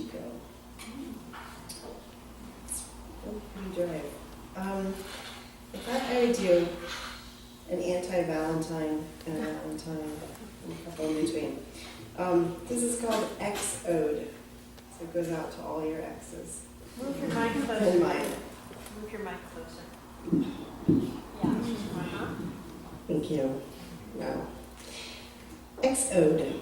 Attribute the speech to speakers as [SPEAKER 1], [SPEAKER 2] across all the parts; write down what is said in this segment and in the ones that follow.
[SPEAKER 1] you go. Pretty dry. I thought I would do an anti-Valentine and a Valentine, and a couple in between. This is called X Ode. So it goes out to all your exes.
[SPEAKER 2] Move your mic
[SPEAKER 1] And
[SPEAKER 2] closer.
[SPEAKER 1] mine.
[SPEAKER 2] Move your mic closer. Yeah. Uh-huh.
[SPEAKER 1] Thank you. Now, X Ode.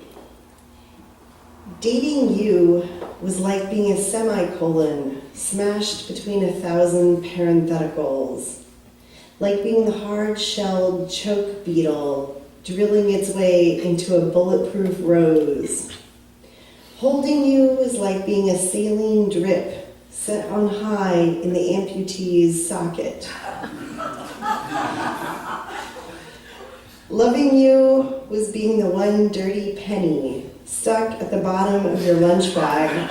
[SPEAKER 1] Dating you was like being a semicolon smashed between 1,000 parentheticals. Like being the hard-shelled choke beetle drilling its way into a bulletproof rose. Holding you was like being a saline drip set on high in the amputee's socket. Loving you was being the one dirty penny stuck at the bottom of your lunch bag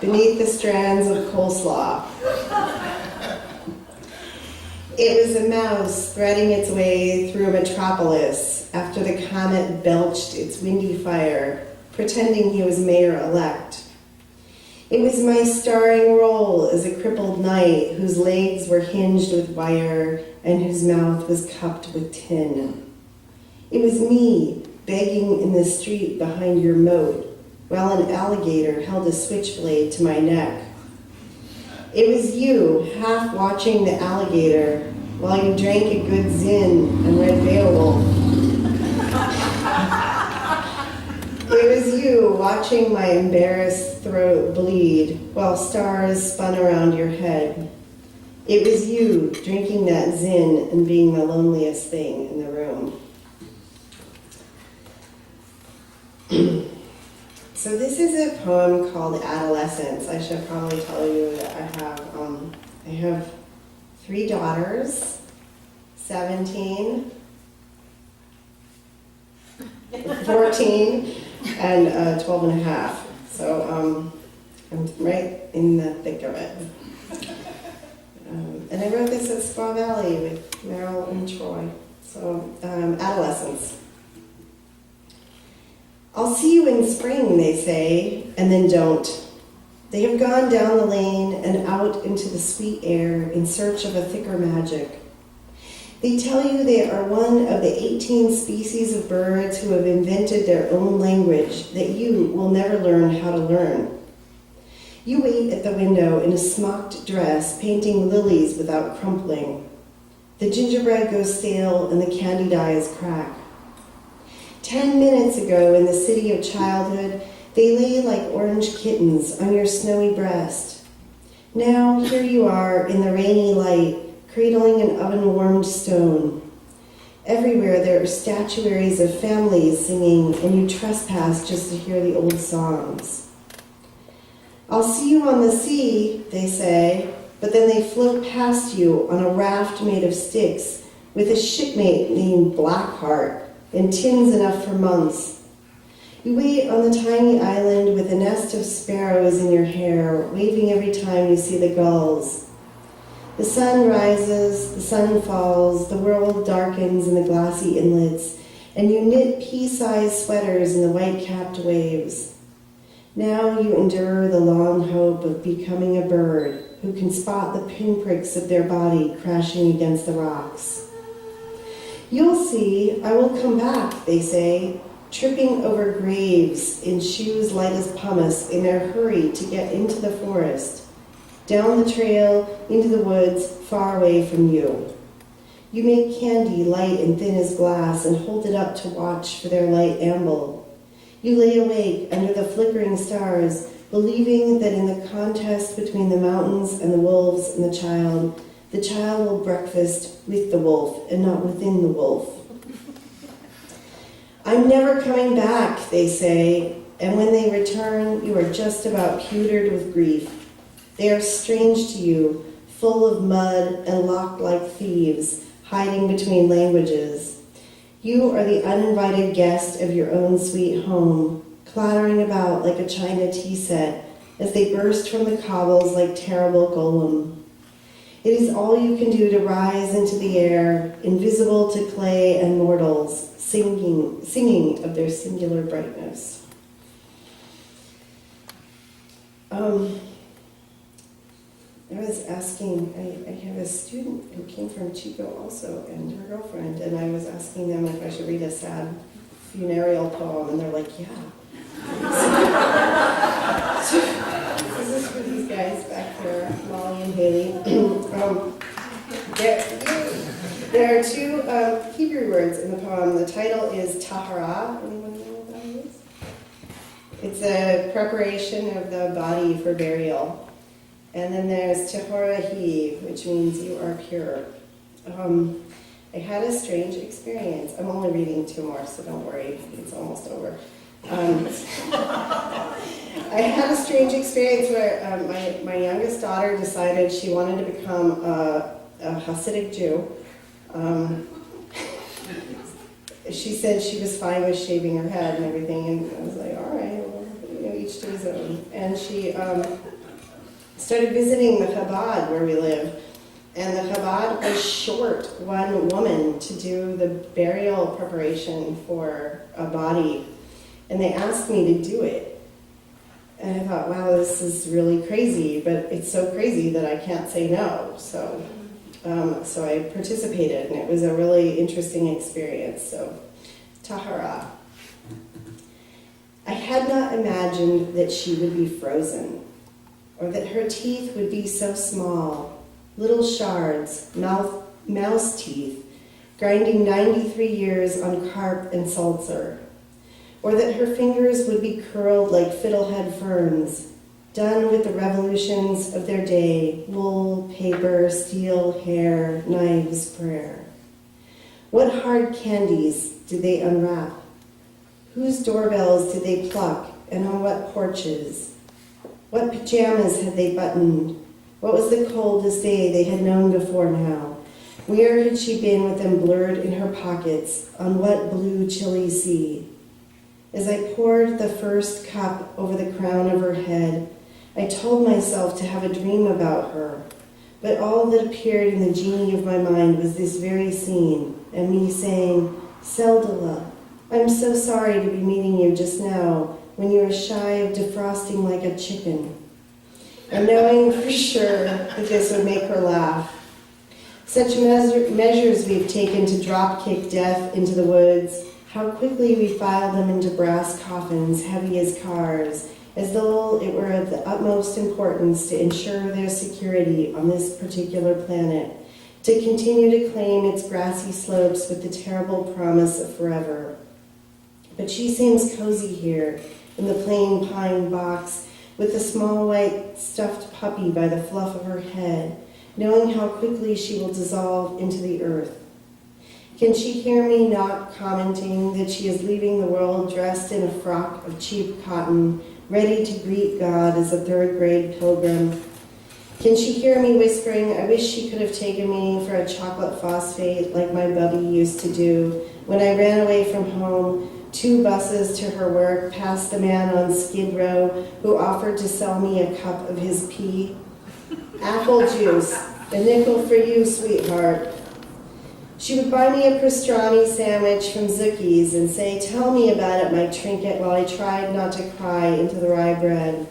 [SPEAKER 1] beneath the strands of coleslaw. It was a mouse threading its way through a metropolis after the comet belched its windy fire, pretending he was mayor-elect. It was my starring role as a crippled knight whose legs were hinged with wire and whose mouth was cupped with tin. It was me begging in the street behind your moat while an alligator held a switchblade to my neck. It was you half watching the alligator while you drank a good zin and read Beowulf. It was you watching my embarrassed throat bleed while stars spun around your head. It was you drinking that zin and being the loneliest thing in the room. So this is a poem called Adolescence. I should probably tell you that I have 3 daughters, 17, 14, and 12 and a half. So I'm right in the thick of it. And I wrote this at Spa Valley with Meryl and Troy. So adolescence. I'll see you in spring, they say, and then don't. They have gone down the lane and out into the sweet air in search of a thicker magic. They tell you they are one of the 18 species of birds who have invented their own language that you will never learn how to learn. You wait at the window in a smocked dress, painting lilies without crumpling. The gingerbread goes stale and the candy dyes crack. 10 minutes ago in the city of childhood, they lay like orange kittens on your snowy breast. Now here you are in the rainy light, cradling an oven-warmed stone. Everywhere there are statuaries of families singing, and you trespass just to hear the old songs. I'll see you on the sea, they say, but then they float past you on a raft made of sticks with a shipmate named Blackheart and tins enough for months. You wait on the tiny island with a nest of sparrows in your hair, waving every time you see the gulls. The sun rises, the sun falls, the world darkens in the glassy inlets, and you knit pea-sized sweaters in the white-capped waves. Now you endure the long hope of becoming a bird who can spot the pinpricks of their body crashing against the rocks. You'll see, I will come back, they say, tripping over graves in shoes light as pumice in their hurry to get into the forest, down the trail, into the woods, far away from you. You make candy light and thin as glass and hold it up to watch for their light amble. You lay awake under the flickering stars, believing that in the contest between the mountains and the wolves and the child will breakfast with the wolf and not within the wolf. I'm never coming back, they say, and when they return, you are just about pewtered with grief. They are strange to you, full of mud and locked like thieves, hiding between languages. You are the uninvited guest of your own sweet home, clattering about like a china tea set as they burst from the cobbles like terrible golem. It is all you can do to rise into the air, invisible to clay and mortals, singing of their singular brightness. I was asking, I have a student who came from Chico also, and her girlfriend, and I was asking them if I should read a sad funereal poem, and they're like, yeah. This is for these guys back there, Molly and Haley. There are two Hebrew words in the poem. The title is Tahara. Anyone know what that is? It's a preparation of the body for burial. And then there's Tehorahi, which means you are pure. I had a strange experience. I'm only reading two more, so don't worry. It's almost over. I had a strange experience where my youngest daughter decided she wanted to become a Hasidic Jew. She said she was fine with shaving her head and everything, and I was like, all right, well, each to his own. And she started visiting the Chabad where we live, and the Chabad was short one woman to do the burial preparation for a body, and they asked me to do it. And I thought, wow, this is really crazy, but it's so crazy that I can't say no. So I participated, and it was a really interesting experience. So, Tahara. I had not imagined that she would be frozen, or that her teeth would be so small, little shards, mouse teeth, grinding 93 years on carp and seltzer, or that her fingers would be curled like fiddlehead ferns, done with the revolutions of their day, wool, paper, steel, hair, knives, prayer. What hard candies did they unwrap? Whose doorbells did they pluck, and on what porches? What pajamas had they buttoned? What was the coldest day they had known before now? Where had she been with them blurred in her pockets? On what blue, chilly sea? As I poured the first cup over the crown of her head, I told myself to have a dream about her, but all that appeared in the genie of my mind was this very scene, and me saying, Seldala, I'm so sorry to be meeting you just now, when you are shy of defrosting like a chicken, and knowing for sure that this would make her laugh. Such measures we've taken to drop-kick death into the woods, how quickly we file them into brass coffins heavy as cars, as though it were of the utmost importance to ensure their security on this particular planet, to continue to claim its grassy slopes with the terrible promise of forever. But she seems cozy here, in the plain pine box, with the small white stuffed puppy by the fluff of her head, knowing how quickly she will dissolve into the earth. Can she hear me not commenting that she is leaving the world dressed in a frock of cheap cotton, ready to greet God as a third-grade pilgrim? Can she hear me whispering, I wish she could have taken me for a chocolate phosphate like my bubby used to do when I ran away from home, 2 buses to her work, past the man on Skid Row who offered to sell me a cup of his pee? Apple juice, a nickel for you, sweetheart. She would buy me a pastrami sandwich from Zookie's and say, tell me about it, my trinket, while I tried not to cry into the rye bread.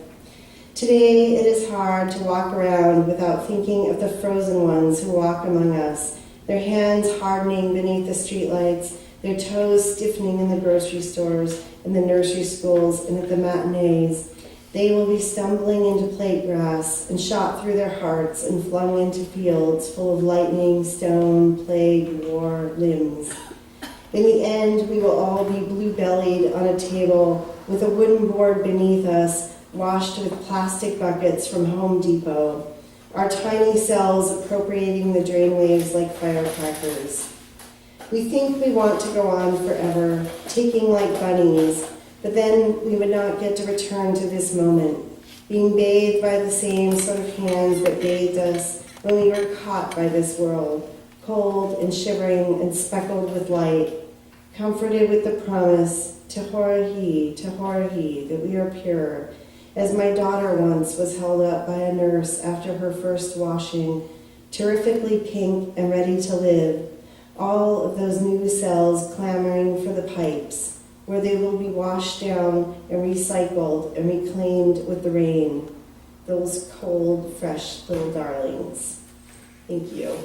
[SPEAKER 1] Today, it is hard to walk around without thinking of the frozen ones who walk among us, their hands hardening beneath the streetlights, their toes stiffening in the grocery stores, in the nursery schools, and at the matinees. They will be stumbling into plate grass and shot through their hearts and flung into fields full of lightning, stone, plague, war, limbs. In the end, we will all be blue-bellied on a table with a wooden board beneath us, washed with plastic buckets from Home Depot, our tiny cells appropriating the drainwaves like firecrackers. We think we want to go on forever, ticking like bunnies, but then we would not get to return to this moment, being bathed by the same sort of hands that bathed us when we were caught by this world, cold and shivering and speckled with light, comforted with the promise, Tehorahi, that we are pure, as my daughter once was held up by a nurse after her first washing, terrifically pink and ready to live, all of those new cells clamoring for the pipes, where they will be washed down and recycled and reclaimed with the rain. those cold, fresh little darlings. Thank you.